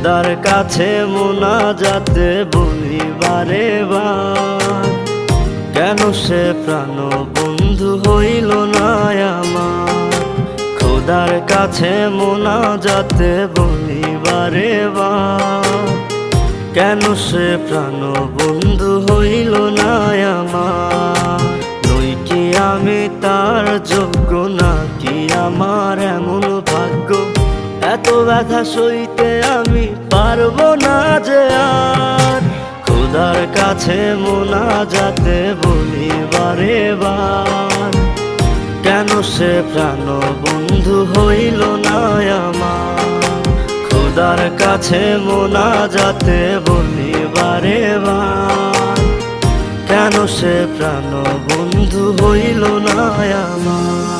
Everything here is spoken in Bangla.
খোদার কাছে মোনাজাতে বলি বারে বার, কেন সে প্রাণ বন্ধু হইল না আমার। খোদার কাছে মোনাজাতে বলি বারে বার, কেন সে প্রাণ বন্ধু হইল না আমার। নই কি আমি তার যোগ্য, নাকি আমার এমন ভাগ্য, এত ব্যথা সইতে আমি পারবো না যে আর। খোদার কাছে মোনাজাতে বলি বারে বার, কেন সে প্রাণ বন্ধু হইল না আমার। খোদার কাছে মোনাজাতে বলি বারে বার, কেন সে প্রাণ বন্ধু হইল না আমার।